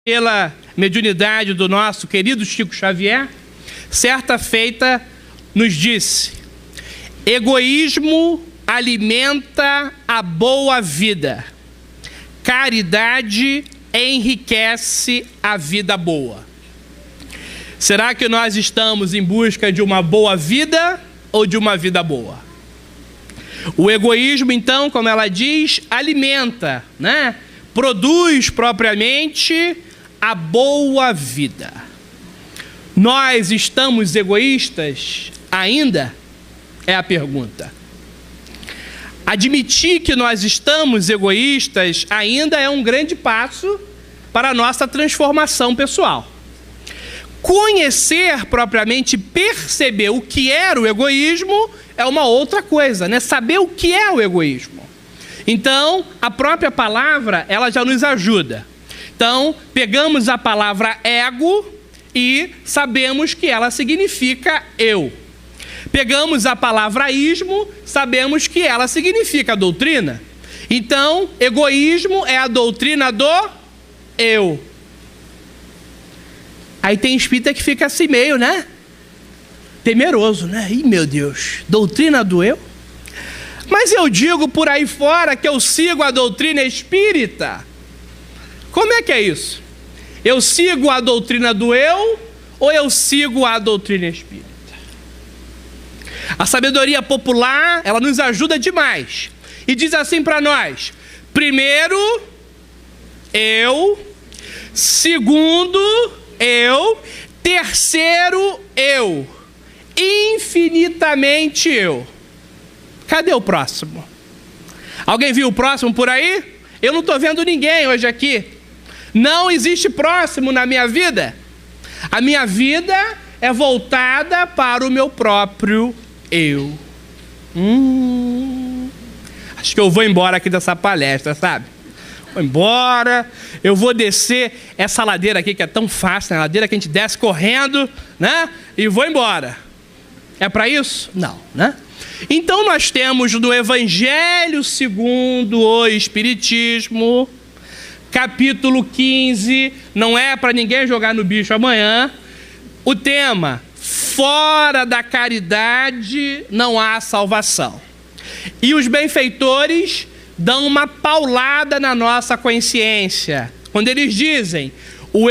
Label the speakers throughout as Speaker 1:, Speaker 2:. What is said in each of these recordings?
Speaker 1: pela mediunidade do nosso querido Chico Xavier, certa feita nos disse: egoísmo alimenta a boa vida, caridade enriquece a vida boa. Será que nós estamos em busca de uma boa vida ou de uma vida boa? O egoísmo, então, como ela diz, alimenta, né? Produz propriamente a boa vida. Nós estamos egoístas ainda? É a pergunta. Admitir que nós estamos egoístas ainda é um grande passo para a nossa transformação pessoal. Conhecer propriamente, perceber o que era o egoísmo é uma outra coisa, né? Saber o que é o egoísmo. Então, a própria palavra, ela já nos ajuda. Então, pegamos a palavra ego e sabemos que ela significa eu. Pegamos a palavra ismo, sabemos que ela significa doutrina. Então, egoísmo é a doutrina do eu. Aí tem espírita que fica assim meio, né? Temeroso, né? Ih, meu Deus, doutrina do eu? Mas eu digo por aí fora que eu sigo a doutrina espírita. Como é que é isso? Eu sigo a doutrina do eu ou eu sigo a doutrina espírita? A sabedoria popular, ela nos ajuda demais. E diz assim para nós: primeiro, eu. Segundo, eu. Terceiro, eu. Infinitamente eu. Cadê o próximo? Alguém viu o próximo por aí? Eu não estou vendo ninguém hoje aqui. Não existe próximo na minha vida. A minha vida é voltada para o meu próprio eu. Acho que eu vou embora aqui dessa palestra, sabe? Vou embora, eu vou descer essa ladeira aqui que é tão fácil, né? A ladeira que a gente desce correndo, né? E vou embora. É para isso? Não, né? Então nós temos no Evangelho segundo o Espiritismo, capítulo 15, não é para ninguém jogar no bicho amanhã, o tema: fora da caridade não há salvação. E os benfeitores dão uma paulada na nossa consciência, quando eles dizem: o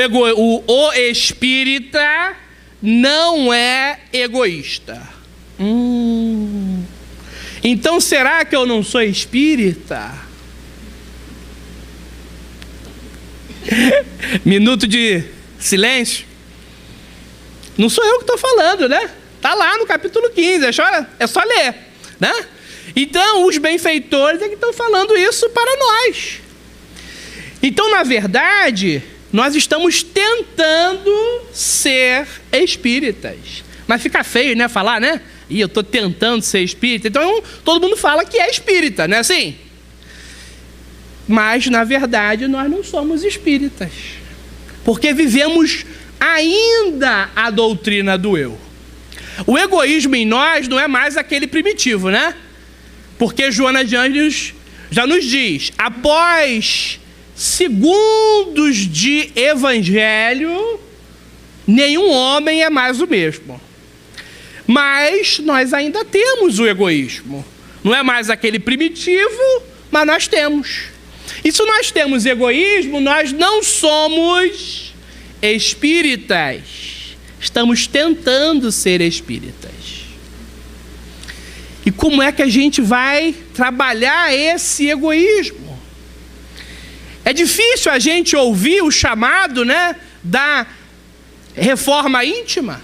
Speaker 1: espírita não é egoísta. Então será que eu não sou espírita? Minuto de silêncio. Não sou eu que estou falando, né? Está lá no capítulo 15, é só ler, né? Então, os benfeitores é que estão falando isso para nós. Então, na verdade, nós estamos tentando ser espíritas. Mas fica feio, né? Falar, né? E eu estou tentando ser espírita. Então, todo mundo fala que é espírita, não é assim? Mas, na verdade, nós não somos espíritas. Porque vivemos ainda a doutrina do eu. O egoísmo em nós não é mais aquele primitivo, né? Porque Joana de Ângeles já nos diz: após segundos de evangelho, nenhum homem é mais o mesmo. Mas nós ainda temos o egoísmo. Não é mais aquele primitivo, mas nós temos. E se nós temos egoísmo, nós não somos espíritas. Estamos tentando ser espíritas. E como é que a gente vai trabalhar esse egoísmo? É difícil a gente ouvir o chamado, né, da reforma íntima.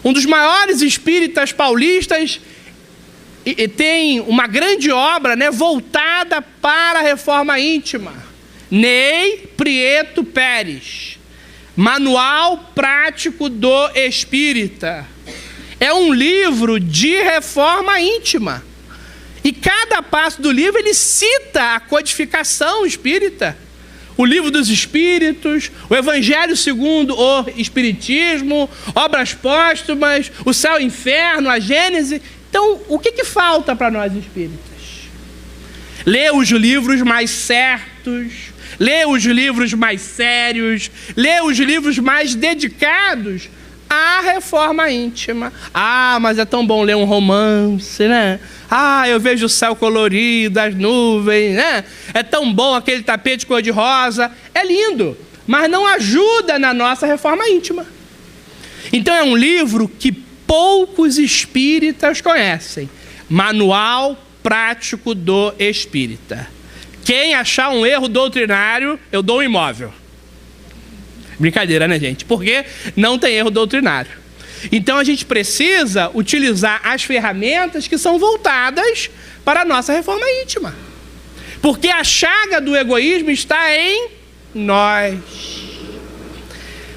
Speaker 1: Um dos maiores espíritas paulistas tem uma grande obra, né, voltada para a reforma íntima. Ney Prieto Pérez, Manual Prático do Espírita. É um livro de reforma íntima. E cada passo do livro ele cita a codificação espírita. O Livro dos Espíritos, o Evangelho segundo o Espiritismo, Obras Póstumas, o Céu e o Inferno, a Gênese. Então, o que falta para nós espíritas? Ler os livros mais certos, lê os livros mais sérios, lê os livros mais dedicados à reforma íntima. Ah, mas é tão bom ler um romance, né? Ah, eu vejo o céu colorido, as nuvens, né? É tão bom aquele tapete cor-de-rosa. É lindo, mas não ajuda na nossa reforma íntima. Então é um livro que poucos espíritas conhecem. Manual Prático do Espírita. Quem achar um erro doutrinário, eu dou um imóvel. Brincadeira, né, gente? Porque não tem erro doutrinário. Então a gente precisa utilizar as ferramentas que são voltadas para a nossa reforma íntima. Porque a chaga do egoísmo está em nós.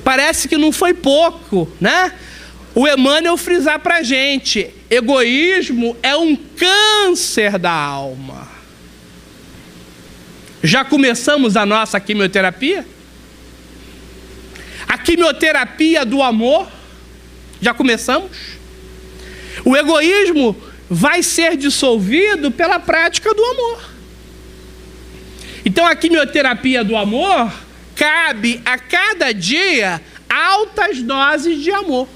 Speaker 1: Parece que não foi pouco, né? O Emmanuel frisar para a gente, egoísmo é um câncer da alma. Já começamos a nossa quimioterapia? A quimioterapia do amor? Já começamos? O egoísmo vai ser dissolvido pela prática do amor. Então a quimioterapia do amor cabe a cada dia altas doses de amor.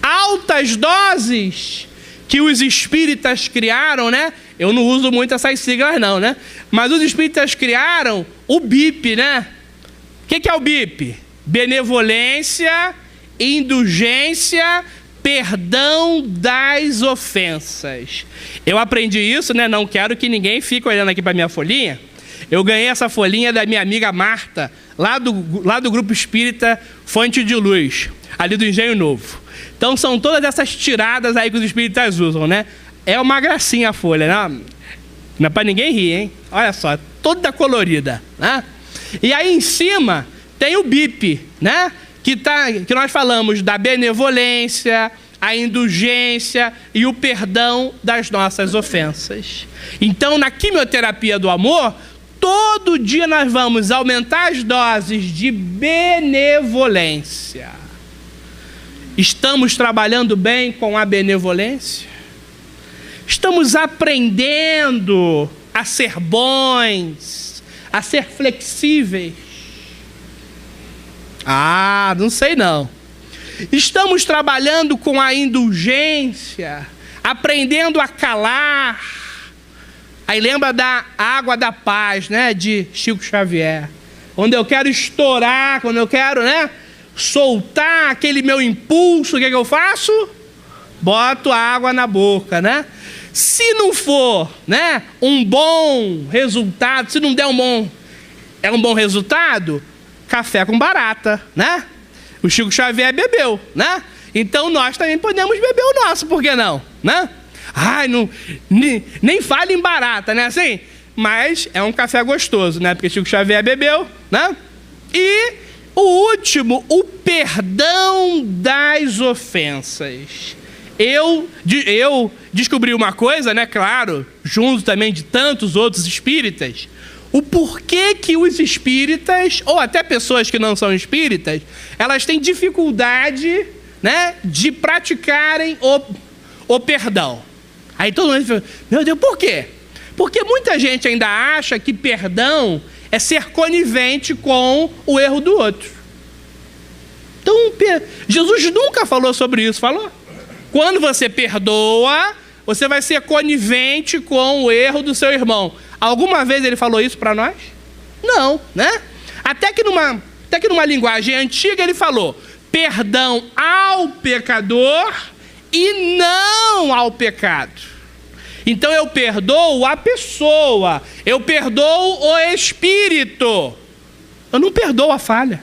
Speaker 1: Altas doses que os espíritas criaram, né? Eu não uso muito essas siglas não, né? Mas os espíritas criaram o BIP, né? O que é o BIP? Benevolência, indulgência, perdão das ofensas. Eu aprendi isso, né? Não quero que ninguém fique olhando aqui para minha folhinha. Eu ganhei essa folhinha da minha amiga Marta, lá do Grupo Espírita Fonte de Luz, ali do Engenho Novo. Então são todas essas tiradas aí que os espíritas usam, né? É uma gracinha a folha, né? Não é para ninguém rir, hein? Olha só, toda colorida, né? E aí em cima tem o BIP, né? Que nós falamos da benevolência, a indulgência e o perdão das nossas ofensas. Então, na quimioterapia do amor, todo dia nós vamos aumentar as doses de benevolência. Estamos trabalhando bem com a benevolência? Estamos aprendendo a ser bons, a ser flexíveis? Ah, não sei não. Estamos trabalhando com a indulgência, aprendendo a calar. Aí lembra da água da paz, né, de Chico Xavier. Quando eu quero estourar, quando eu quero, né, soltar aquele meu impulso, o que eu faço? Boto água na boca, né? Se não for, né, um bom resultado, se não der um bom resultado, café com barata, né? O Chico Xavier bebeu, né? Então nós também podemos beber o nosso, por que não, né? Ai, não, nem fale em barata, né? Assim, mas é um café gostoso, né? Porque Chico Xavier bebeu, né? E o último, o perdão das ofensas. Eu descobri uma coisa, né? Claro, junto também de tantos outros espíritas, o porquê que os espíritas, ou até pessoas que não são espíritas, elas têm dificuldade, né, de praticarem o perdão. Aí todo mundo fala, meu Deus, por quê? Porque muita gente ainda acha que perdão é ser conivente com o erro do outro. Então, Jesus nunca falou sobre isso, falou? Quando você perdoa, você vai ser conivente com o erro do seu irmão. Alguma vez ele falou isso para nós? Não, né? Até que numa linguagem antiga ele falou perdão ao pecador e não ao pecado. Então eu perdoo a pessoa, eu perdoo o espírito, eu não perdoo a falha.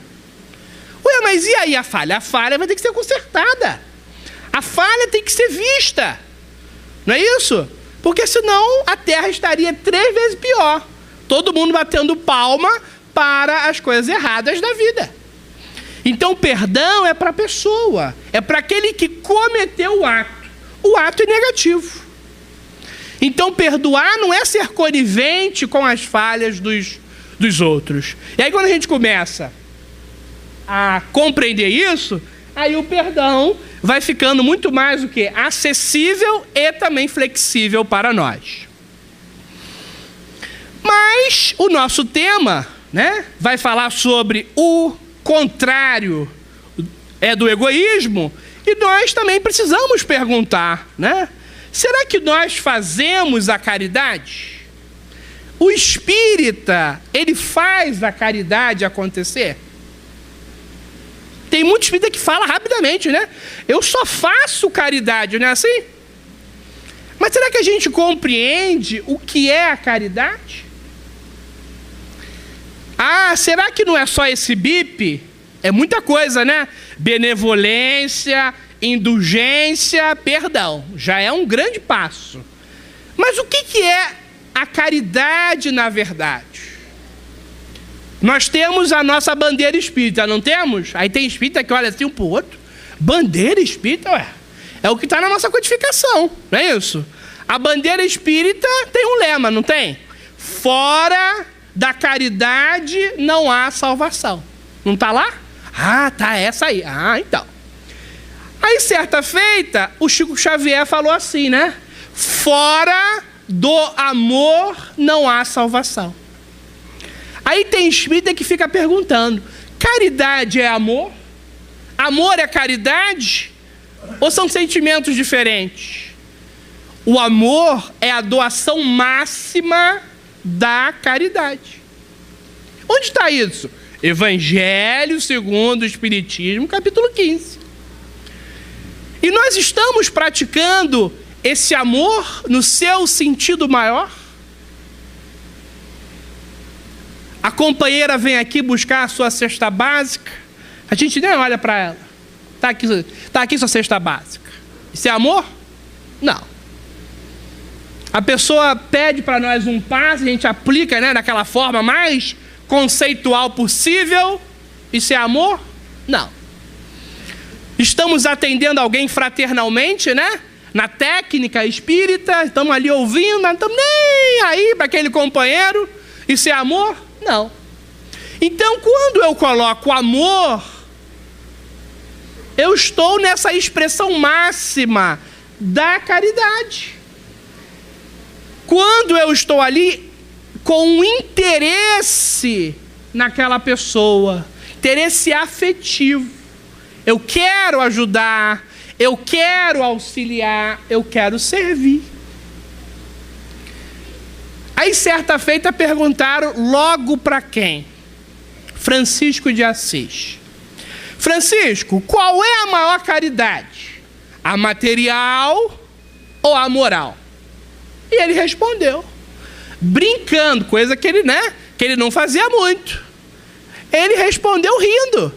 Speaker 1: Ué, mas e aí a falha? A falha vai ter que ser consertada. A falha tem que ser vista. Não é isso? Porque senão a terra estaria 3 vezes pior. Todo mundo batendo palma para as coisas erradas da vida. Então o perdão é para a pessoa. É para aquele que cometeu o ato. O ato é negativo. Então perdoar não é ser conivente com as falhas dos outros. E aí quando a gente começa a compreender isso, aí o perdão vai ficando muito mais o quê? Acessível e também flexível para nós. Mas Mas o nosso tema, né, vai falar sobre o contrário do egoísmo, e nós também precisamos perguntar, né? Será que nós fazemos a caridade? O espírita, ele faz a caridade acontecer? Tem muito espírita que fala rapidamente, né? Eu só faço caridade, não é assim? Mas será que a gente compreende o que é a caridade? Será que não é só esse BIP? É muita coisa, né? Benevolência, indulgência, perdão. Já é um grande passo. Mas o que é a caridade na verdade? Nós temos a nossa bandeira espírita, não temos? Aí tem espírita que olha assim um para o outro. Bandeira espírita, é o que está na nossa codificação, não é isso? A bandeira espírita tem um lema, não tem? Fora da caridade não há salvação. Não está lá? Tá essa aí. Então. Aí, certa feita, o Chico Xavier falou assim, né? Fora do amor não há salvação. Aí tem espírita que fica perguntando, caridade é amor? Amor é caridade? Ou são sentimentos diferentes? O amor é a doação máxima da caridade. Onde está isso? Evangelho segundo o Espiritismo, capítulo 15. E nós estamos praticando esse amor no seu sentido maior? A companheira vem aqui buscar a sua cesta básica, a gente nem olha para ela. Tá aqui sua cesta básica. Isso é amor? Não. A pessoa pede para nós um passe, a gente aplica, né, daquela forma mais conceitual possível. Isso é amor? Não. Estamos atendendo alguém fraternalmente, né? Na técnica espírita, estamos ali ouvindo, não estamos nem aí para aquele companheiro. Isso é amor? Não. Então, quando eu coloco amor, eu estou nessa expressão máxima da caridade. Quando eu estou ali com um interesse naquela pessoa, interesse afetivo, eu quero ajudar, eu quero auxiliar, eu quero servir. Aí, certa feita, perguntaram logo para quem? Francisco de Assis. Francisco, qual é a maior caridade? A material ou a moral? E ele respondeu, brincando, coisa que ele, né, que ele não fazia muito. Ele respondeu rindo.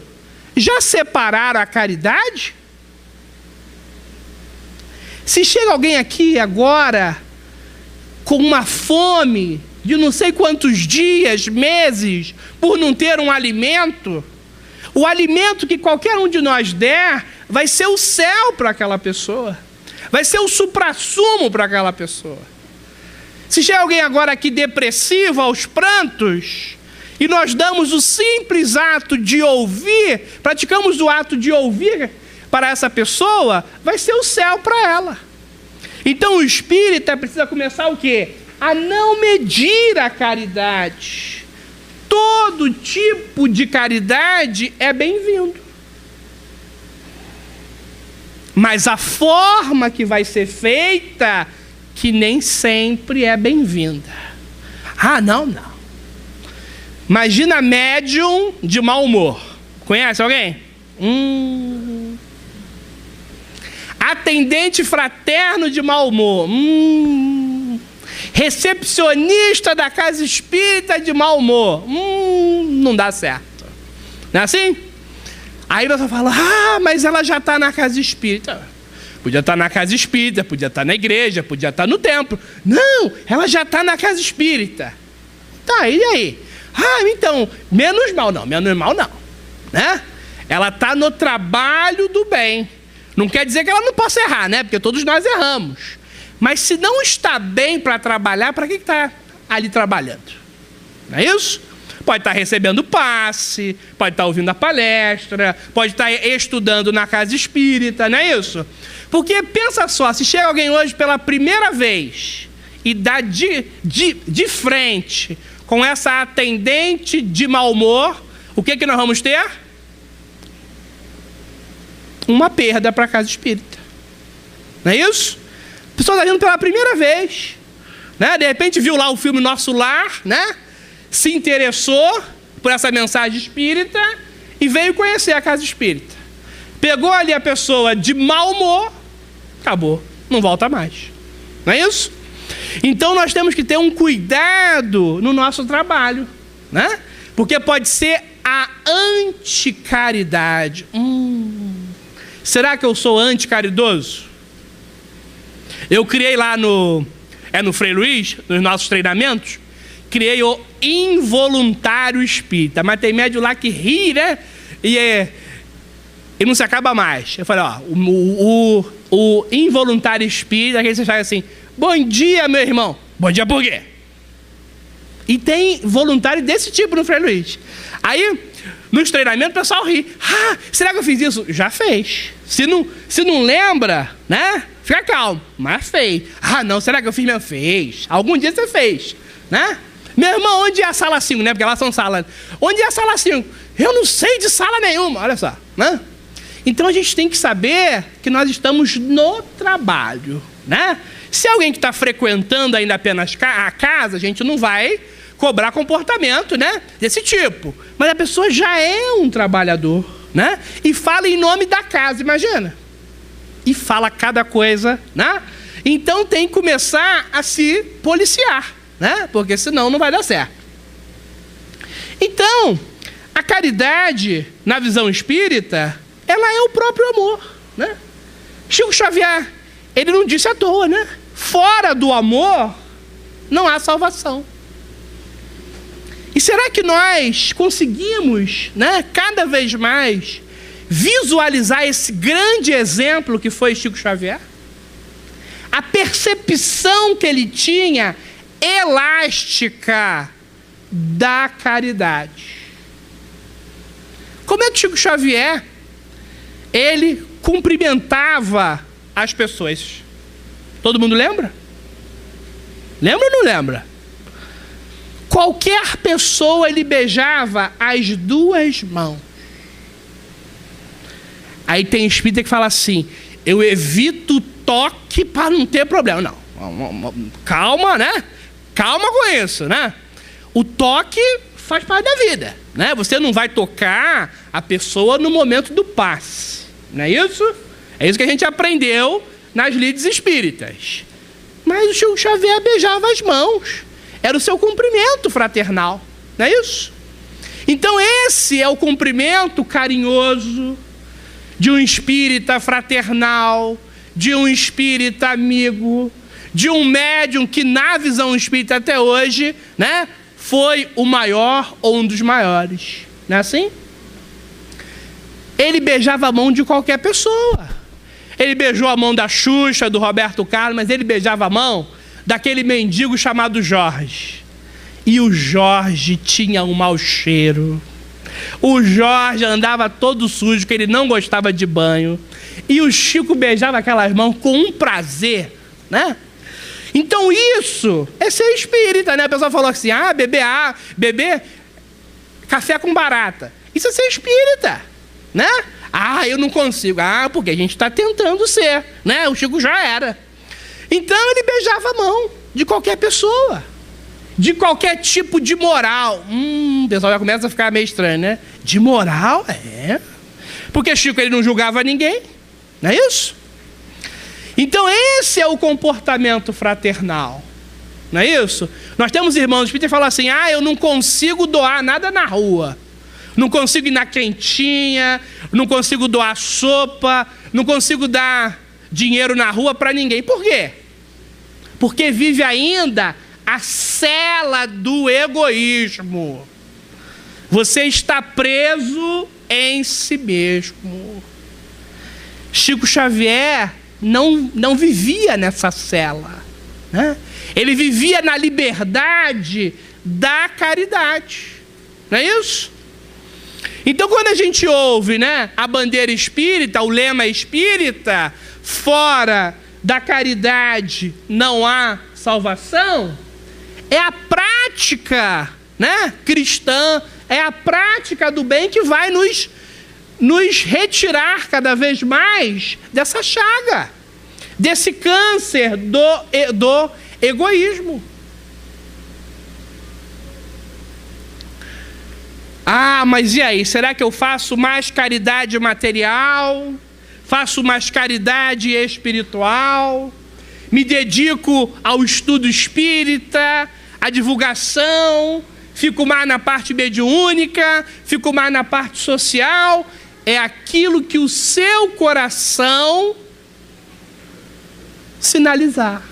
Speaker 1: Já separaram a caridade? Se chega alguém aqui agora com uma fome de não sei quantos dias, meses, por não ter um alimento, o alimento que qualquer um de nós der vai ser o céu para aquela pessoa, vai ser o suprassumo para aquela pessoa. Se chega alguém agora aqui depressivo, aos prantos, e nós damos o simples ato de ouvir, praticamos o ato de ouvir para essa pessoa, vai ser o céu para ela. Então o espírita precisa começar o quê? A não medir a caridade. Todo tipo de caridade é bem-vindo. Mas a forma que vai ser feita, que nem sempre é bem-vinda. Não. Imagina médium de mau humor. Conhece alguém? Atendente fraterno de mau humor. Recepcionista da casa espírita de mau humor. Não dá certo. Não é assim? Aí você fala, mas ela já está na casa espírita. Podia estar na casa espírita, podia estar na igreja, podia estar no templo. Não, ela já está na casa espírita. Tá, e aí? Então, menos mal não, né? Ela está no trabalho do bem. Não quer dizer que ela não possa errar, né? Porque todos nós erramos. Mas se não está bem para trabalhar, para que está ali trabalhando? Não é isso? Pode estar recebendo passe, pode estar ouvindo a palestra, pode estar estudando na casa espírita, não é isso? Porque pensa só, se chega alguém hoje pela primeira vez e dá de frente com essa atendente de mau humor, o que nós vamos ter? Uma perda para a casa espírita. Não é isso? A pessoa está vindo pela primeira vez, né? De repente viu lá o filme Nosso Lar, né? Se interessou por essa mensagem espírita e veio conhecer a casa espírita. Pegou ali a pessoa de mau humor, acabou, não volta mais. Não é isso? Então nós temos que ter um cuidado no nosso trabalho, né? Porque pode ser a anticaridade. Será que eu sou anticaridoso? Eu criei lá no Frei Luiz, nos nossos treinamentos, criei o involuntário espírita. Mas tem médium lá que ri, né? E não se acaba mais. Eu falei, ó, o involuntário espírita, aquele que você fala assim, bom dia, meu irmão. Bom dia por quê? E tem voluntário desse tipo no Frei Luiz. Aí, nos treinamentos, o pessoal ri. Ah, será que eu fiz isso? Já fez. Se não lembra, né? Fica calmo. Mas fez. Ah, não, será que eu fiz mesmo? Fez. Algum dia você fez, né? Meu irmão, onde é a sala 5, né? Porque lá são salas. Onde é a sala 5? Eu não sei de sala nenhuma. Olha só, né? Então a gente tem que saber que nós estamos no trabalho, né? Se alguém que está frequentando ainda apenas a casa, a gente não vai cobrar comportamento, né, desse tipo. Mas a pessoa já é um trabalhador, né? E fala em nome da casa, imagina. E fala cada coisa, né? Então tem que começar a se policiar, né? Porque senão não vai dar certo. Então, a caridade, na visão espírita, ela é o próprio amor, né? Chico Xavier, ele não disse à toa, né? Fora do amor, não há salvação. E será que nós conseguimos, né, cada vez mais, visualizar esse grande exemplo que foi Chico Xavier? A percepção que ele tinha elástica da caridade. Como é que Chico Xavier, ele cumprimentava as pessoas? Todo mundo lembra? Lembra ou não lembra? Qualquer pessoa ele beijava as duas mãos. Aí tem espírita que fala assim, eu evito toque para não ter problema. Não, calma, né? Calma com isso, né? O toque faz parte da vida, né? Você não vai tocar a pessoa no momento do passe, não é isso? É isso que a gente aprendeu nas lides espíritas. Mas o Chico Xavier beijava as mãos. Era o seu cumprimento fraternal, não é isso? Então esse é o cumprimento carinhoso de um espírita fraternal, de um espírita amigo, de um médium que na visão espírita até hoje, né, foi o maior ou um dos maiores, não é assim? Ele beijava a mão de qualquer pessoa. Ele beijou a mão da Xuxa, do Roberto Carlos, mas ele beijava a mão daquele mendigo chamado Jorge. E o Jorge tinha um mau cheiro. O Jorge andava todo sujo, que ele não gostava de banho. E o Chico beijava aquelas mãos com um prazer, né? Então isso é ser espírita, né? A pessoa falou assim, beber café com barata. Isso é ser espírita, né? Ah, eu não consigo. Ah, porque a gente está tentando ser, né? O Chico já era. Então ele beijava a mão de qualquer pessoa, de qualquer tipo de moral. O pessoal já começa a ficar meio estranho, né? De moral? É. Porque Chico ele não julgava ninguém, não é isso? Então esse é o comportamento fraternal, não é isso? Nós temos irmãos espíritas que falam assim, eu não consigo doar nada na rua. Não consigo ir na quentinha, não consigo doar sopa, não consigo dar dinheiro na rua para ninguém. Por quê? Porque vive ainda a cela do egoísmo. Você está preso em si mesmo. Chico Xavier não vivia nessa cela, né? Ele vivia na liberdade da caridade, não é isso? Então quando a gente ouve, né, a bandeira espírita, o lema espírita, fora da caridade não há salvação, é a prática né, cristã, é a prática do bem que vai nos retirar cada vez mais dessa chaga, desse câncer do egoísmo. Ah, mas e aí? Será que eu faço mais caridade material? Faço mais caridade espiritual? Me dedico ao estudo espírita, à divulgação? Fico mais na parte mediúnica? Fico mais na parte social? É aquilo que o seu coração sinalizar.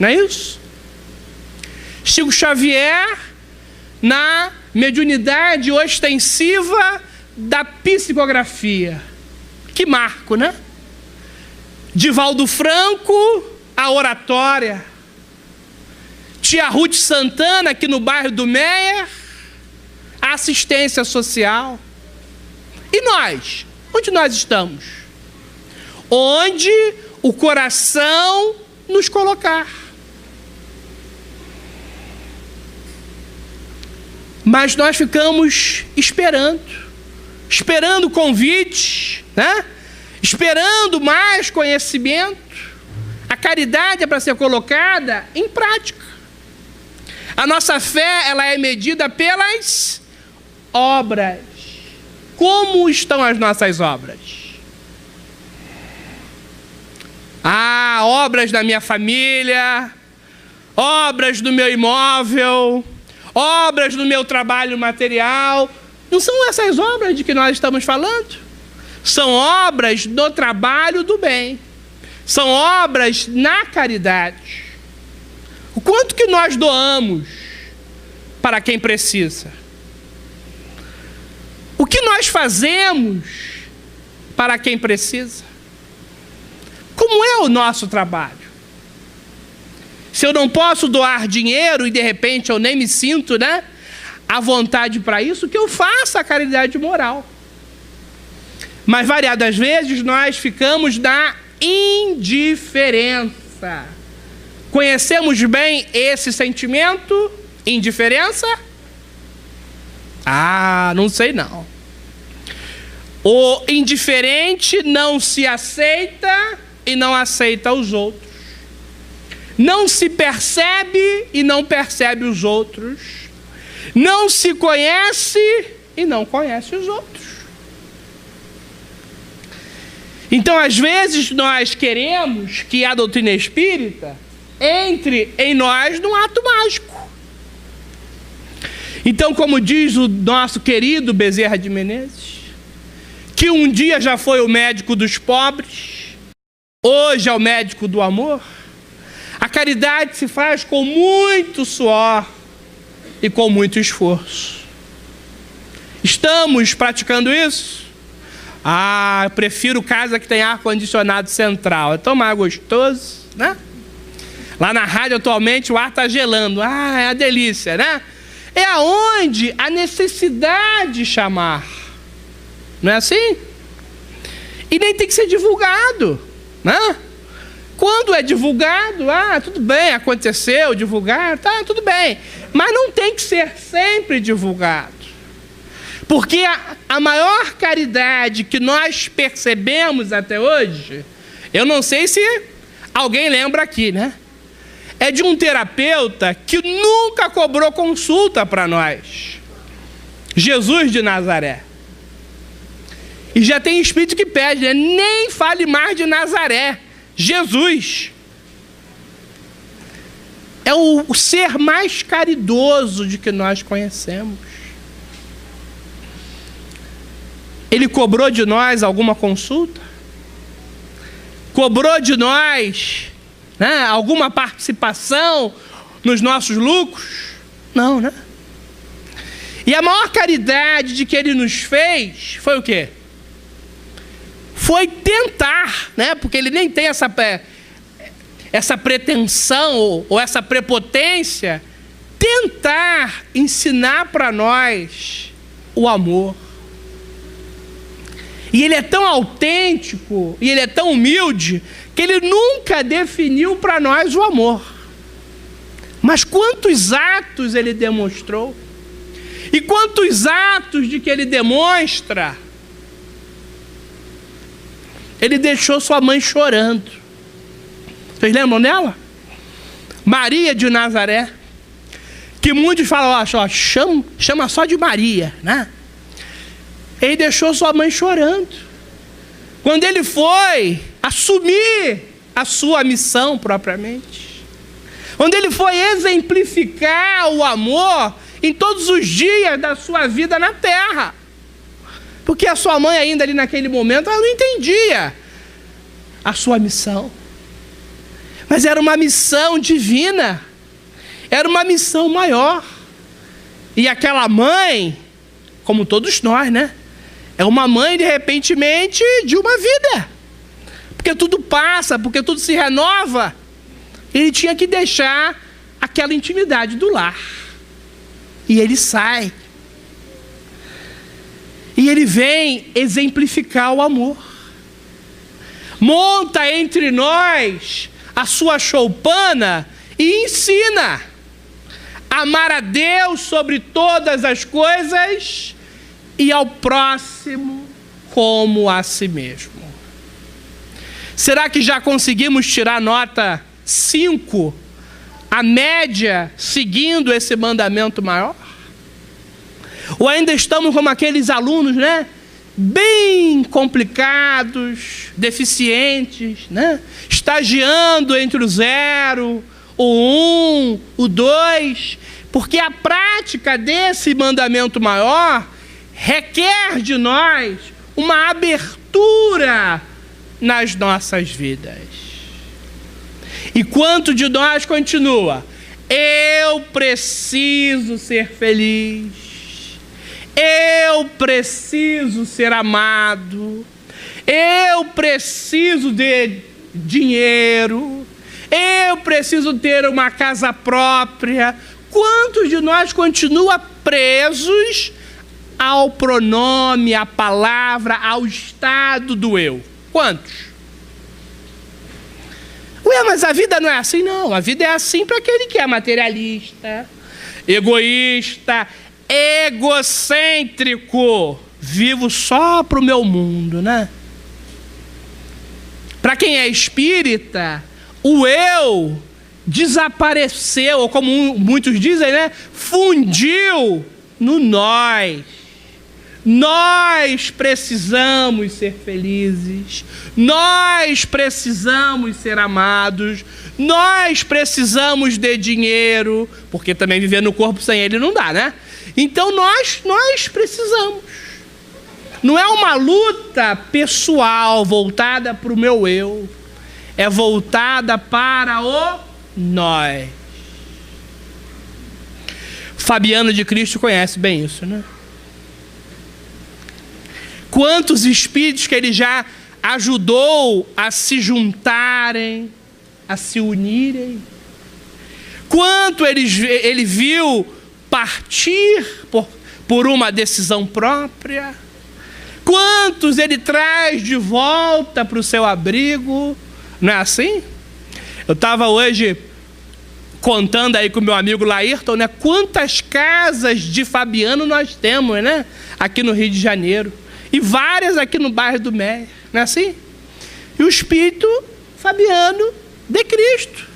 Speaker 1: Não é isso? Chico Xavier, na mediunidade ostensiva da psicografia. Que marco, né? Divaldo Franco, a oratória. Tia Ruth Santana, aqui no bairro do Meier, a assistência social. E nós? Onde nós estamos? Onde o coração nos colocar. Mas nós ficamos esperando convites, né? Esperando mais conhecimento. A caridade é para ser colocada em prática. A nossa fé, ela é medida pelas obras. Como estão as nossas obras? Ah, obras da minha família, obras do meu imóvel, obras do meu trabalho material. Não são essas obras de que nós estamos falando? São obras do trabalho do bem. São obras na caridade. O quanto que nós doamos para quem precisa? O que nós fazemos para quem precisa? Como é o nosso trabalho? Se eu não posso doar dinheiro e de repente eu nem me sinto, né, à vontade para isso, que eu faça a caridade moral. Mas variadas vezes nós ficamos na indiferença. Conhecemos bem esse sentimento? Indiferença? Ah, não sei não. O indiferente não se aceita e não aceita os outros. Não se percebe e não percebe os outros. Não se conhece e não conhece os outros. Então, às vezes, nós queremos que a doutrina espírita entre em nós num ato mágico. Então, como diz o nosso querido Bezerra de Menezes, que um dia já foi o médico dos pobres, hoje é o médico do amor, a caridade se faz com muito suor e com muito esforço. Estamos praticando isso? Ah, eu prefiro casa que tem ar-condicionado central. É tão mais gostoso, né? Lá na rádio atualmente o ar está gelando. Ah, é a delícia, né? É aonde a necessidade chamar. Não é assim? E nem tem que ser divulgado, né? Quando é divulgado, ah, tudo bem, aconteceu, divulgar, tá, tudo bem. Mas não tem que ser sempre divulgado. Porque a maior caridade que nós percebemos até hoje, eu não sei se alguém lembra aqui, né? É de um terapeuta que nunca cobrou consulta para nós. Jesus de Nazaré. E já tem espírito que pede, né? Nem fale mais de Nazaré. Jesus. É o ser mais caridoso de que nós conhecemos. Ele cobrou de nós alguma consulta? Cobrou de nós, né, alguma participação nos nossos lucros? Não, né? E a maior caridade de que ele nos fez foi o quê? Foi tentar, né? Porque ele nem tem essa pretensão ou essa prepotência, tentar ensinar para nós o amor. E ele é tão autêntico, e ele é tão humilde, que ele nunca definiu para nós o amor. Mas quantos atos ele demonstrou? E quantos atos de que ele demonstra? Ele deixou sua mãe chorando. Vocês lembram dela? Maria de Nazaré. Que muitos falam, ó, chama só de Maria, né? Ele deixou sua mãe chorando. Quando ele foi assumir a sua missão propriamente. Quando ele foi exemplificar o amor em todos os dias da sua vida na terra. Porque a sua mãe ainda ali naquele momento, ela não entendia a sua missão. Mas era uma missão divina. Era uma missão maior. E aquela mãe, como todos nós, né? É uma mãe, de repentemente, de uma vida. Porque tudo passa, porque tudo se renova. Ele tinha que deixar aquela intimidade do lar. E ele sai. E ele vem exemplificar o amor. Monta entre nós a sua choupana e ensina a amar a Deus sobre todas as coisas e ao próximo como a si mesmo. Será que já conseguimos tirar nota 5, a média, seguindo esse mandamento maior? Ou ainda estamos como aqueles alunos, né? Bem complicados, deficientes, né? Estagiando entre o 0, o 1, o 2, porque a prática desse mandamento maior requer de nós uma abertura nas nossas vidas. E quanto de nós continua? Eu preciso ser feliz. Eu preciso ser amado. Eu preciso de dinheiro. Eu preciso ter uma casa própria. Quantos de nós continua presos ao pronome, à palavra, ao estado do eu? Quantos? Ué, mas a vida não é assim? Não, a vida é assim para aquele que é materialista, egoísta, egocêntrico. Vivo só para o meu mundo, né? Para quem é espírita, o eu desapareceu, ou como muitos dizem, né? Fundiu no nós. Nós precisamos ser felizes, nós precisamos ser amados, nós precisamos de dinheiro, porque também viver no corpo sem ele não dá, né? Então nós precisamos. Não é uma luta pessoal voltada para o meu eu, é voltada para o nós. Fabiano de Cristo conhece bem isso, né? Quantos espíritos que ele já ajudou a se juntarem, a se unirem. Quanto ele viu partir por uma decisão própria. Quantos ele traz de volta para o seu abrigo. Não é assim? Eu estava hoje contando aí com o meu amigo Laírton, né? Quantas casas de Fabiano nós temos, né? Aqui no Rio de Janeiro. E várias aqui no bairro do Meia, não é assim? E o espírito Fabiano de Cristo.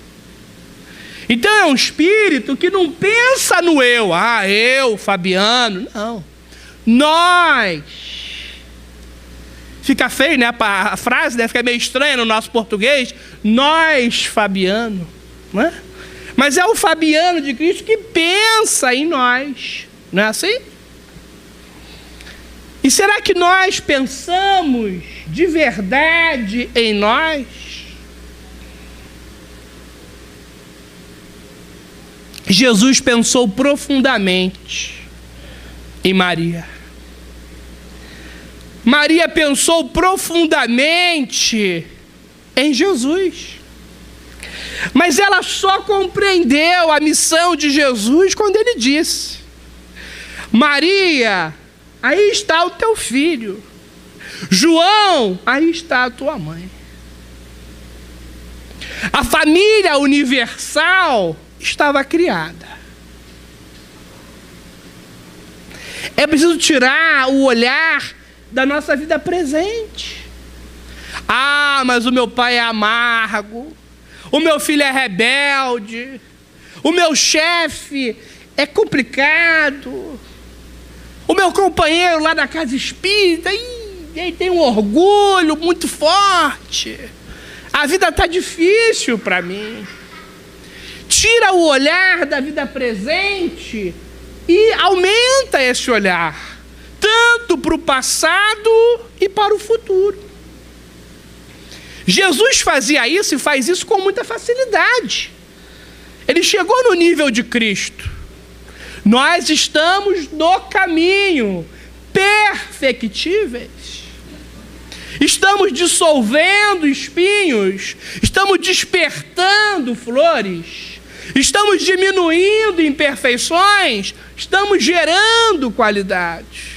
Speaker 1: Então é um espírito que não pensa no eu. Ah, eu, Fabiano. Não. Nós. Fica feio, né? A frase, né? Fica meio estranha no nosso português. Nós, Fabiano. Não é? Mas é o Fabiano de Cristo que pensa em nós. Não é assim? E será que nós pensamos de verdade em nós? Jesus pensou profundamente em Maria. Maria pensou profundamente em Jesus. Mas ela só compreendeu a missão de Jesus quando ele disse: Maria, aí está o teu filho. João, aí está a tua mãe. A família universal estava criada. É preciso tirar o olhar da nossa vida presente. Ah, mas o meu pai é amargo, o meu filho é rebelde, o meu chefe é complicado, o meu companheiro lá da casa espírita, ele tem um orgulho muito forte, a vida está difícil para mim. Tira o olhar da vida presente e aumenta esse olhar, tanto para o passado e para o futuro. Jesus fazia isso e faz isso com muita facilidade. Ele chegou no nível de Cristo. Nós estamos no caminho, perfectíveis. Estamos dissolvendo espinhos, estamos despertando flores, estamos diminuindo imperfeições, estamos gerando qualidades.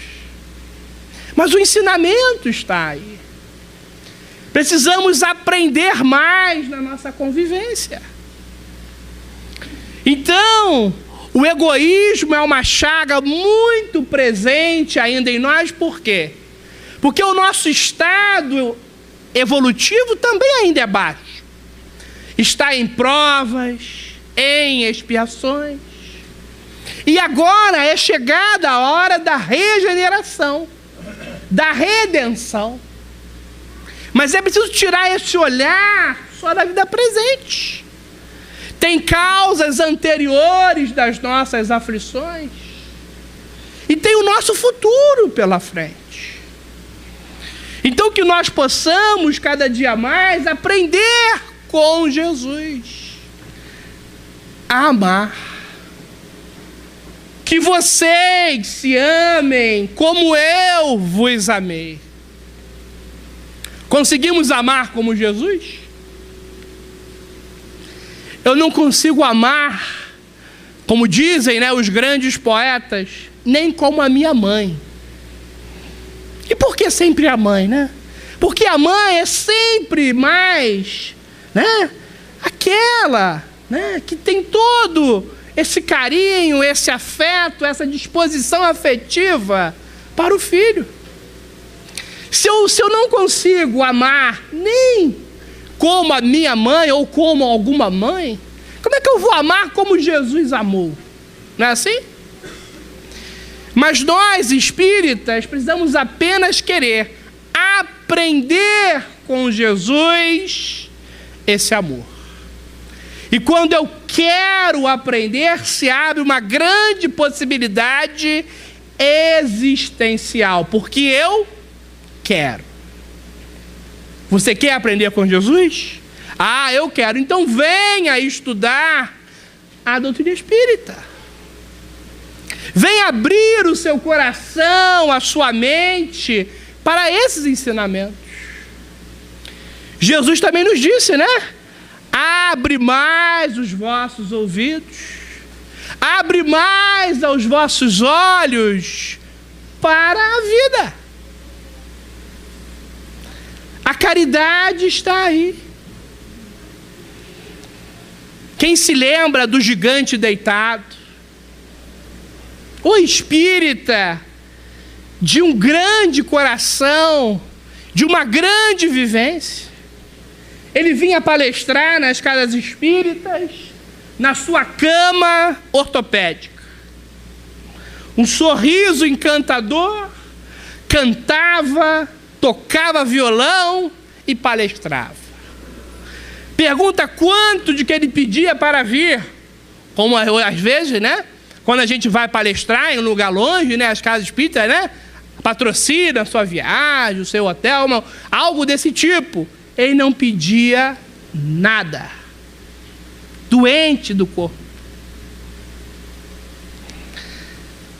Speaker 1: Mas o ensinamento está aí. Precisamos aprender mais na nossa convivência. Então, o egoísmo é uma chaga muito presente ainda em nós, por quê? Porque o nosso estado evolutivo também ainda é baixo. Está em provas, em expiações. E agora é chegada a hora da regeneração, da redenção. Mas é preciso tirar esse olhar só da vida presente. Tem causas anteriores das nossas aflições. E tem o nosso futuro pela frente. Então que nós possamos cada dia mais aprender com Jesus a amar. Que vocês se amem como eu vos amei. Conseguimos amar como Jesus? Eu não consigo amar, como dizem, né, os grandes poetas, nem como a minha mãe. E por que sempre a mãe, né? Porque a mãe é sempre mais, né, aquela, né, que tem todo esse carinho, esse afeto, essa disposição afetiva para o filho. Se eu não consigo amar nem como a minha mãe ou como alguma mãe, como é que eu vou amar como Jesus amou? Não é assim? Mas nós, espíritas, precisamos apenas querer aprender com Jesus esse amor. E quando eu quero aprender, se abre uma grande possibilidade existencial, porque eu quero. Você quer aprender com Jesus? Ah, eu quero. Então venha estudar a doutrina espírita. Venha abrir o seu coração, a sua mente para esses ensinamentos. Jesus também nos disse, né? Abre mais os vossos ouvidos, abre mais os vossos olhos para a vida. A caridade está aí. Quem se lembra do gigante deitado? O espírita de um grande coração, de uma grande vivência. Ele vinha palestrar nas casas espíritas, na sua cama ortopédica. Um sorriso encantador, cantava, tocava violão e palestrava. Pergunta quanto de que ele pedia para vir. Como às vezes, né? Quando a gente vai palestrar em um lugar longe, né? As casas espíritas, né? Patrocina a sua viagem, o seu hotel, algo desse tipo. Ele não pedia nada. Doente do corpo.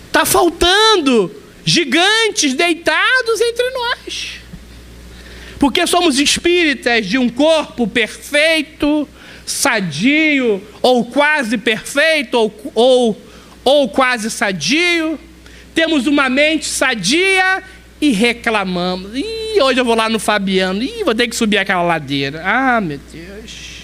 Speaker 1: Está faltando gigantes deitados entre nós. Porque somos espíritas de um corpo perfeito, sadio, ou quase perfeito, ou quase sadio. Temos uma mente sadia e reclamamos. Ih, hoje eu vou lá no Fabiano. Ih, vou ter que subir aquela ladeira. Ah, meu Deus.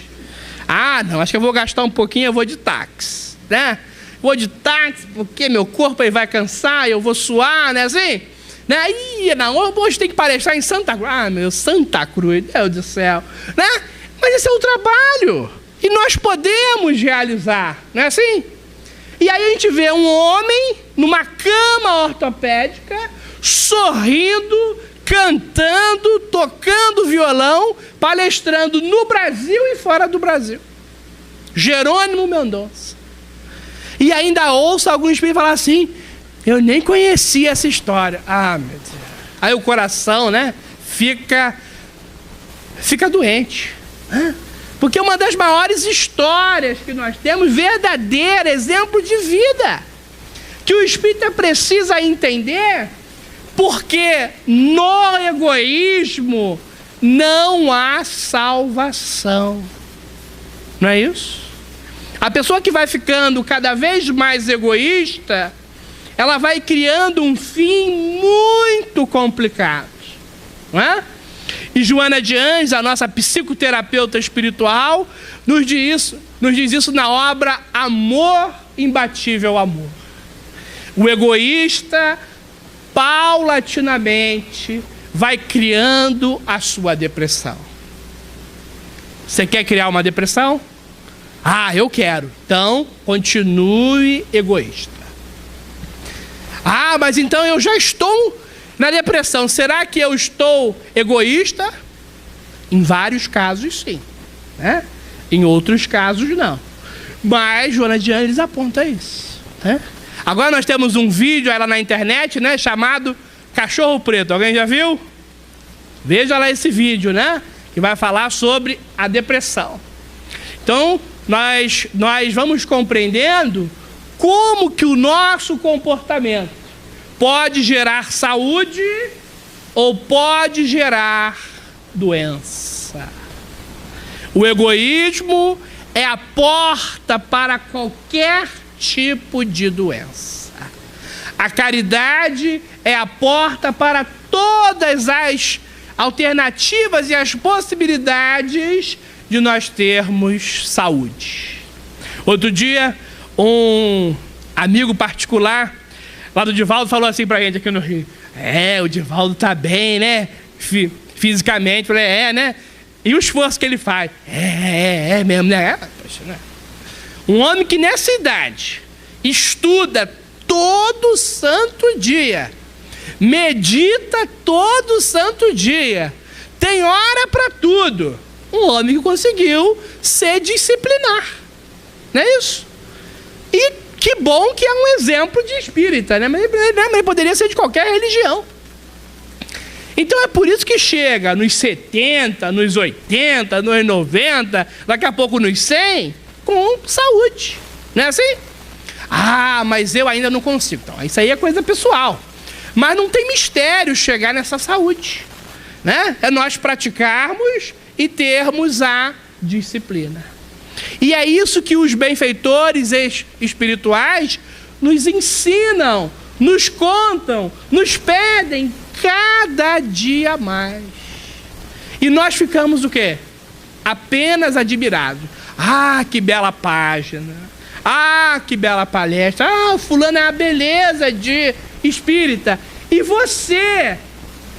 Speaker 1: Ah, não, acho que eu vou gastar um pouquinho, eu vou de táxi, né? Vou de táxi porque meu corpo aí vai cansar, eu vou suar, né, assim? Né? Ih, não, hoje tem que palestrar em Santa Cruz. Ah, meu, Santa Cruz, Deus do céu, né? Mas esse é o trabalho, e nós podemos realizar, não é assim? E aí a gente vê um homem numa cama ortopédica, sorrindo, cantando, tocando violão, palestrando no Brasil e fora do Brasil. Jerônimo Mendonça. E ainda ouço alguns espíritos falar assim, eu nem conhecia essa história. Ah, meu Deus. Aí o coração, né, fica doente. Porque uma das maiores histórias que nós temos, verdadeiro exemplo de vida, que o espírita precisa entender, porque no egoísmo não há salvação. Não é isso? A pessoa que vai ficando cada vez mais egoísta, ela vai criando um fim muito complicado. Não é? E Joana de Anjos, a nossa psicoterapeuta espiritual, nos diz isso na obra Amor, Imbatível Amor. O egoísta, paulatinamente, vai criando a sua depressão. Você quer criar uma depressão? Ah, eu quero. Então, continue egoísta. Ah, mas então eu já estou na depressão. Será que eu estou egoísta? Em vários casos, sim. Né? Em outros casos, não. Mas Joana de Anjos aponta isso. Né? Agora nós temos um vídeo aí lá na internet, né, chamado Cachorro Preto. Alguém já viu? Veja lá esse vídeo, né? Que vai falar sobre a depressão. Então, nós vamos compreendendo como que o nosso comportamento pode gerar saúde ou pode gerar doença. O egoísmo é a porta para qualquer tipo de doença. A caridade é a porta para todas as alternativas e as possibilidades de nós termos saúde. Outro dia, um amigo particular lá do Divaldo falou assim pra gente aqui no Rio: o Divaldo tá bem, né? Fisicamente. Falei, né? E o esforço que ele faz? É mesmo, né? Poxa, né? Um homem que nessa idade estuda todo santo dia, medita todo santo dia, tem hora para tudo. Um homem que conseguiu se disciplinar. Não é isso? E que bom que é um exemplo de espírita, né? Mas ele poderia ser de qualquer religião. Então é por isso que chega nos 70, nos 80, nos 90, daqui a pouco nos 100, com saúde. Não é assim? Ah, mas eu ainda não consigo. Então, isso aí é coisa pessoal. Mas não tem mistério chegar nessa saúde. Né? É nós praticarmos e termos a disciplina. E é isso que os benfeitores espirituais nos ensinam, nos contam, nos pedem cada dia mais. E nós ficamos o quê? Apenas admirados. Ah, que bela página. Ah, que bela palestra. Ah, fulano é a beleza de espírita. E você?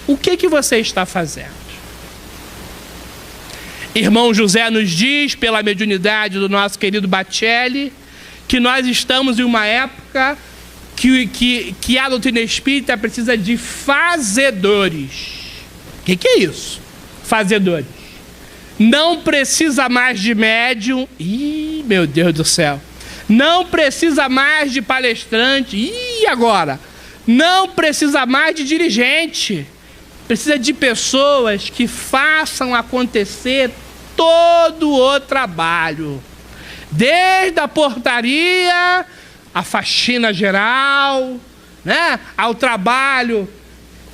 Speaker 1: O que você está fazendo? Irmão José nos diz, pela mediunidade do nosso querido Bacelli, que nós estamos em uma época que a doutrina espírita precisa de fazedores. O que é isso? Fazedores. Não precisa mais de médium. Ih, meu Deus do céu. Não precisa mais de palestrante. Ih, agora? Não precisa mais de dirigente. Precisa de pessoas que façam acontecer todo o trabalho. Desde a portaria, a faxina geral, né? Ao trabalho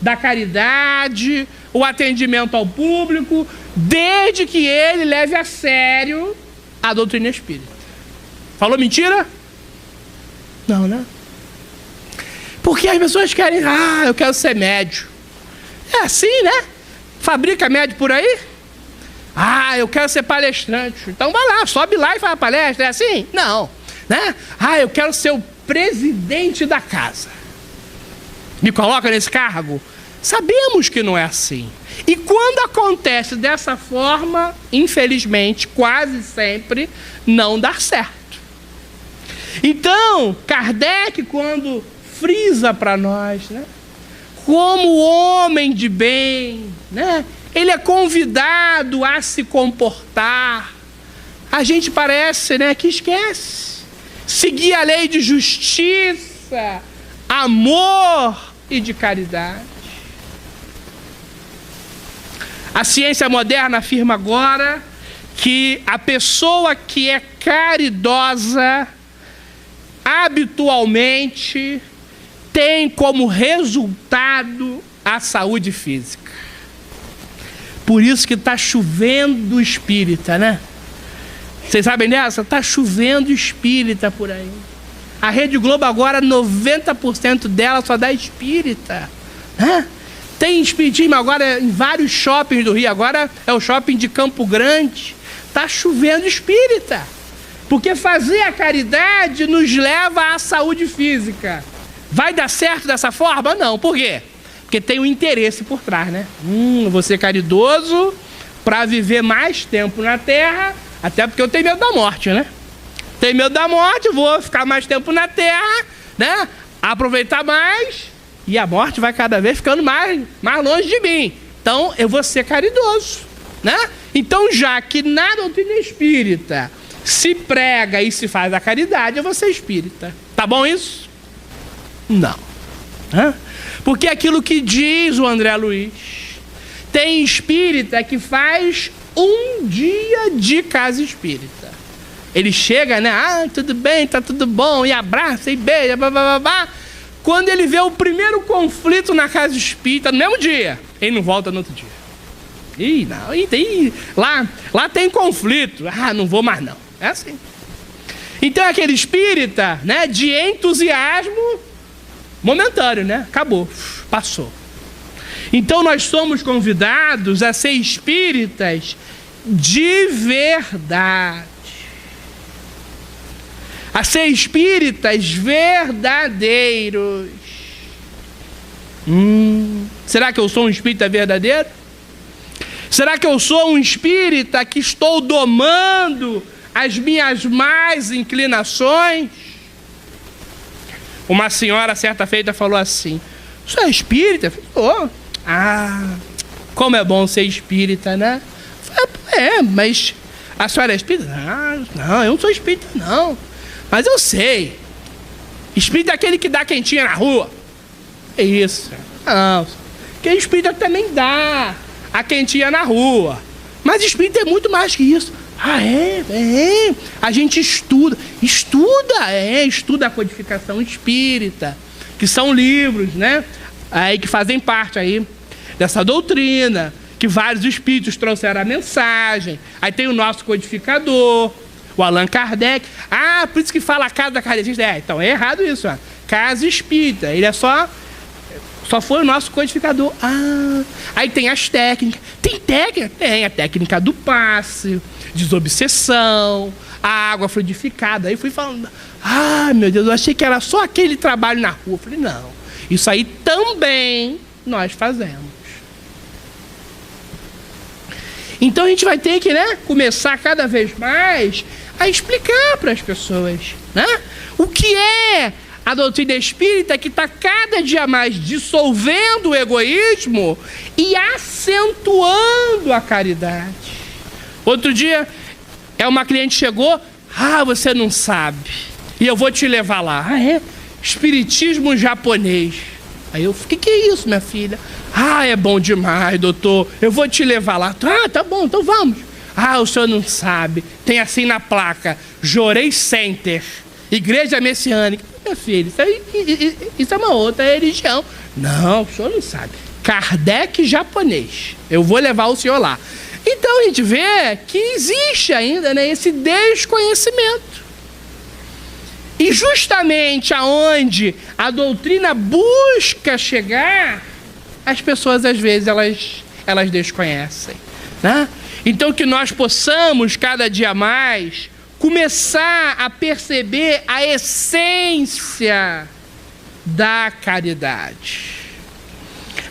Speaker 1: da caridade, o atendimento ao público, desde que ele leve a sério a doutrina espírita. Falou mentira? Não, né? Porque as pessoas querem, eu quero ser médio. É assim, né? Fabrica médio por aí? eu quero ser palestrante. Então vai lá, sobe lá e faz a palestra. É assim? Não. Né? Eu quero ser o presidente da casa. Me coloca nesse cargo? Sabemos que não é assim. E quando acontece dessa forma, infelizmente, quase sempre, não dá certo. Então, Kardec, quando frisa para nós, né, como homem de bem, né, ele é convidado a se comportar. A gente parece, né, que esquece. Seguir a lei de justiça, amor e de caridade. A ciência moderna afirma agora que a pessoa que é caridosa habitualmente tem como resultado a saúde física. Por isso que está chovendo espírita, né? Vocês sabem dessa? Está chovendo espírita por aí. A Rede Globo agora, 90% dela só dá espírita, né? Tem espiritismo agora em vários shoppings do Rio. Agora é o shopping de Campo Grande. Está chovendo espírita. Porque fazer a caridade nos leva à saúde física. Vai dar certo dessa forma? Não. Por quê? Porque tem um interesse por trás, né? Vou ser caridoso para viver mais tempo na Terra, até porque eu tenho medo da morte, né? Tenho medo da morte, vou ficar mais tempo na Terra, né? Aproveitar mais, e a morte vai cada vez ficando mais longe de mim. Então, eu vou ser caridoso, né? Então, já que na doutrina espírita se prega e se faz a caridade, eu vou ser espírita. Tá bom isso? Não. Porque aquilo que diz o André Luiz, tem espírita que faz um dia de casa espírita. Ele chega, né? Tudo bem, tá tudo bom, e abraça, e beija, blá, blá, blá, blá. Quando ele vê o primeiro conflito na casa espírita, no mesmo dia, ele não volta no outro dia. Lá tem conflito. Não vou mais não. É assim. Então é aquele espírita, né, de entusiasmo momentâneo, né? Acabou, passou. Então nós somos convidados a ser espíritas de verdade. A ser espíritas verdadeiros. Será que eu sou um espírita verdadeiro? Será que eu sou um espírita que estou domando as minhas más inclinações? Uma senhora, certa feita, falou assim: "O senhor é espírita?" Eu falei, como é bom ser espírita, né? Eu falei, mas a senhora é espírita? Não, eu não sou espírita, não. Mas eu sei. Espírita é aquele que dá quentinha na rua. É isso. Não. Porque espírita também dá a quentinha na rua. Mas espírita é muito mais que isso. A gente estuda a codificação espírita, que são livros, né? Aí que fazem parte aí dessa doutrina, que vários espíritos trouxeram a mensagem. Aí tem o nosso codificador, o Allan Kardec. Por isso que fala a casa kardecista. Então é errado isso, ó. Casa espírita. Ele é só foi o nosso codificador. Aí tem as técnicas. Tem técnica? Tem a técnica do passe, desobsessão, a água fluidificada. Aí fui falando, meu Deus, eu achei que era só aquele trabalho na rua. Eu falei, não, isso aí também nós fazemos. Então a gente vai ter que, né, começar cada vez mais a explicar para as pessoas, né, o que é a doutrina espírita, que está cada dia mais dissolvendo o egoísmo e acentuando a caridade. Outro dia, uma cliente chegou, você não sabe, e eu vou te levar lá. Espiritismo japonês. Aí eu falei, que é isso, minha filha? É bom demais, doutor, eu vou te levar lá. Tá bom, então vamos. O senhor não sabe, tem assim na placa, Jorei Center, Igreja Messiânica. Minha filha, isso é uma outra religião. Não, o senhor não sabe. Kardec japonês. Eu vou levar o senhor lá. Então a gente vê que existe ainda, né, esse desconhecimento. E justamente aonde a doutrina busca chegar, as pessoas às vezes elas desconhecem, né? Então que nós possamos cada dia mais começar a perceber a essência da caridade.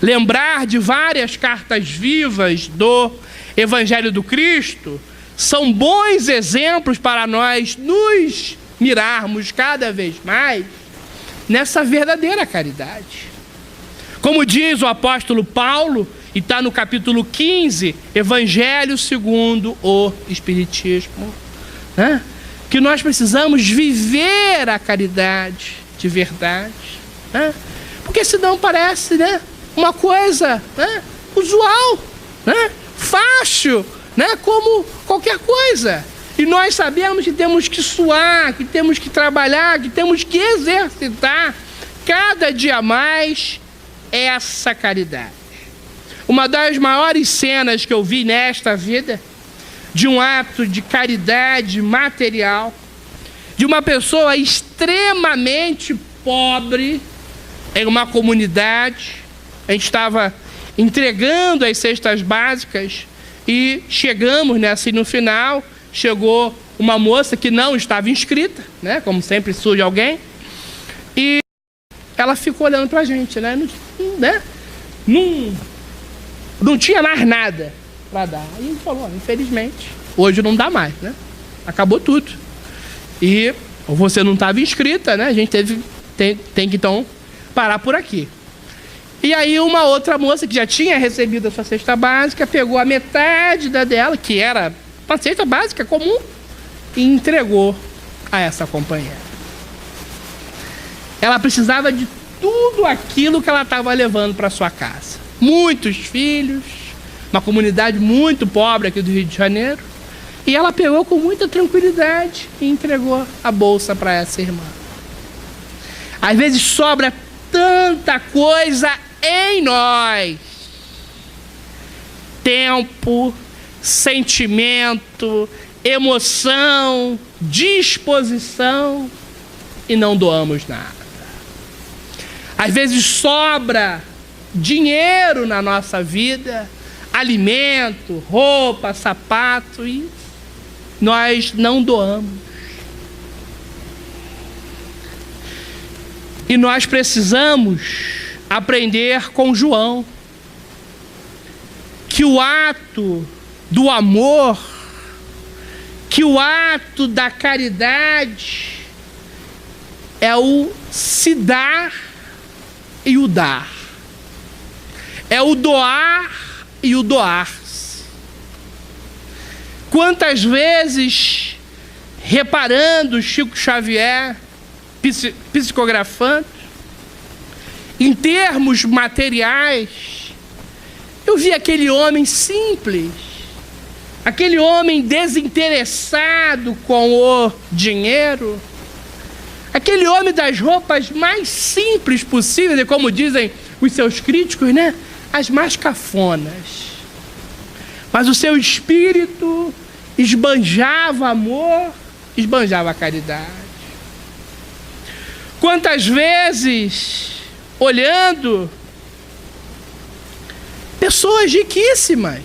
Speaker 1: Lembrar de várias cartas vivas do Evangelho do Cristo são bons exemplos para nós nos mirarmos cada vez mais nessa verdadeira caridade. Como diz o apóstolo Paulo, e está no capítulo 15, Evangelho segundo o Espiritismo, né? Que nós precisamos viver a caridade de verdade, né? Porque senão parece, né, uma coisa, né, usual, né, fácil, né, como qualquer coisa. E nós sabemos que temos que suar, que temos que trabalhar, que temos que exercitar cada dia mais essa caridade. Uma das maiores cenas que eu vi nesta vida, de um ato de caridade material, de uma pessoa extremamente pobre em uma comunidade. A gente estava entregando as cestas básicas e chegamos, né, assim, no final, chegou uma moça que não estava inscrita, né, como sempre surge alguém, e ela ficou olhando para a gente, né, não tinha mais nada para dar. E ele falou, infelizmente, hoje não dá mais, né? Acabou tudo. E você não estava inscrita, né? A gente tem que então parar por aqui. E aí uma outra moça que já tinha recebido a sua cesta básica pegou a metade da dela, que era uma cesta básica comum, e entregou a essa companheira. Ela precisava de tudo aquilo que ela estava levando para sua casa. Muitos filhos, uma comunidade muito pobre aqui do Rio de Janeiro, e ela pegou com muita tranquilidade e entregou a bolsa para essa irmã. Às vezes sobra tanta coisa em nós: tempo, sentimento, emoção, disposição, e não doamos nada. Às vezes sobra dinheiro na nossa vida, alimento, roupa, sapato, e nós não doamos. E nós precisamos aprender com João que o ato do amor, que o ato da caridade é o se dar e o dar. É o doar e o doar-se. Quantas vezes, reparando Chico Xavier, psicografando, em termos materiais, eu vi aquele homem simples, aquele homem desinteressado com o dinheiro, aquele homem das roupas mais simples possíveis, e como dizem os seus críticos, né, as mais cafonas. Mas o seu espírito esbanjava amor, esbanjava caridade. Quantas vezes, olhando pessoas riquíssimas,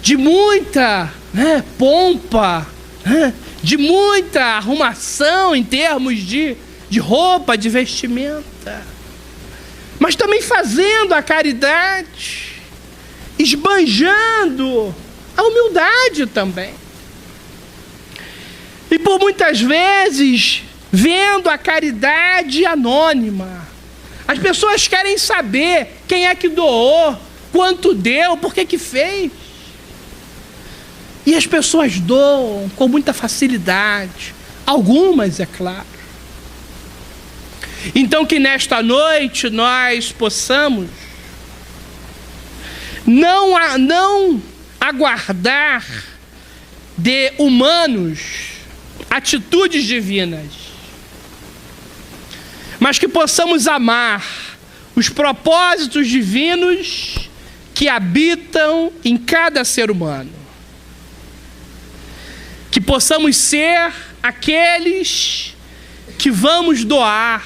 Speaker 1: de muita, né, pompa, né, de muita arrumação em termos de roupa, de vestimenta, mas também fazendo a caridade, esbanjando a humildade também. E por muitas vezes, vendo a caridade anônima. As pessoas querem saber quem é que doou, quanto deu, por que fez. E as pessoas doam com muita facilidade. Algumas, é claro. Então que nesta noite nós possamos não aguardar de humanos atitudes divinas, mas que possamos amar os propósitos divinos que habitam em cada ser humano. Que possamos ser aqueles que vamos doar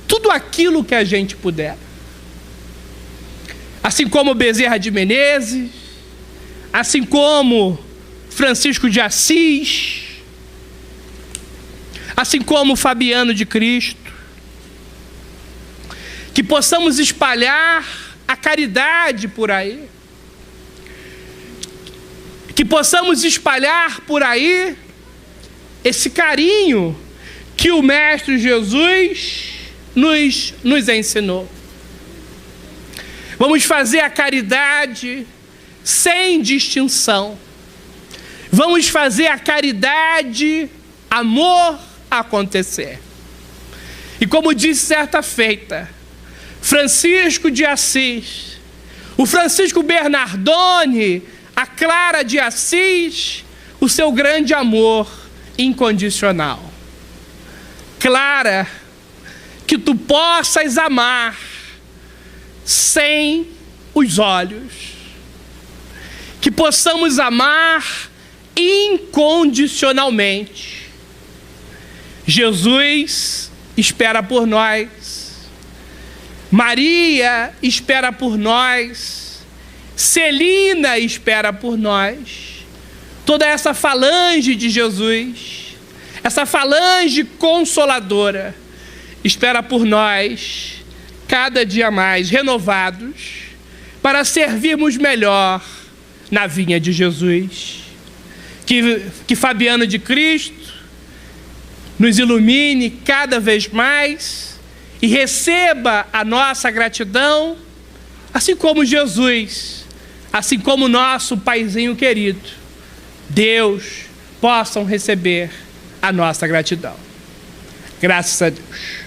Speaker 1: tudo aquilo que a gente puder. assim como Bezerra de Menezes, assim como Francisco de Assis, assim como Fabiano de Cristo, que possamos espalhar a caridade por aí, que possamos espalhar por aí esse carinho que o Mestre Jesus nos ensinou. Vamos fazer a caridade sem distinção. Vamos fazer a caridade, amor acontecer. E como disse certa feita, Francisco de Assis, o Francisco Bernardone, a Clara de Assis, o seu grande amor incondicional. Clara, que tu possas amar sem os olhos, que possamos amar incondicionalmente. Jesus espera por nós, Maria espera por nós, Celina espera por nós, toda essa falange de Jesus, essa falange consoladora, espera por nós, cada dia mais renovados, para servirmos melhor na vinha de Jesus. Que Fabiano de Cristo nos ilumine cada vez mais e receba a nossa gratidão, assim como Jesus, assim como nosso paizinho querido, Deus, possam receber a nossa gratidão. Graças a Deus.